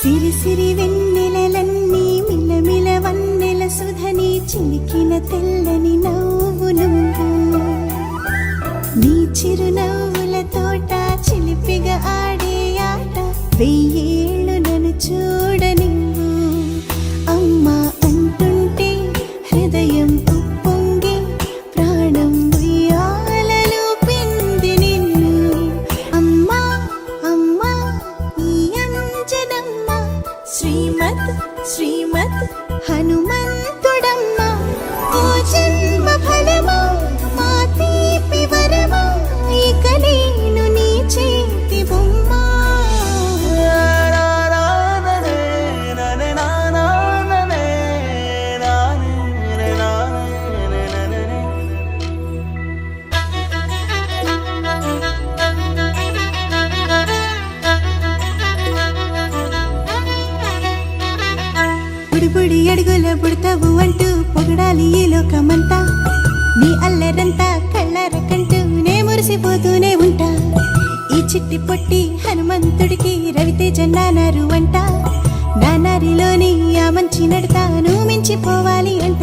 సిరి సిరి వెన్నెలలన్నీ మిలమిల వన్నెల సుధని చిలికిన తెల్లని నవ్వు నువ్వు నీ చిరునవ్వుల తోట చిలిపిగా ఆడే ఆట వెయ్యేళ్ళు నన్ను చూడనివ్వు అమ్మా అంటుంటే హృదయం ఉప్పొంగి ప్రాణం ఉయ్యాలలో పిండి నిన్ను అమ్మా అమ్మా ఈ అంజనమ్మ శ్రీమత్ శ్రీమత్ హనుమంతుడమ్మ ఓ జన్మ ఫలమా మా తీపి వరమా ఇక నేను నీ చేతి బొమ్మ బుడి బుడి అడుగుల బుడతావు అంటూ పొగడాలి ఈ లోకమంతా నీ అల్లరంతా కళ్ళారకంటూ నే మురిసిపోతూనే ఉంటా ఈ చిట్టి పొట్టి హనుమంతుడికి రవితేజ నానారు అంట నానారిలోని ఆ మంచి నడతాను మించిపోవాలి అంట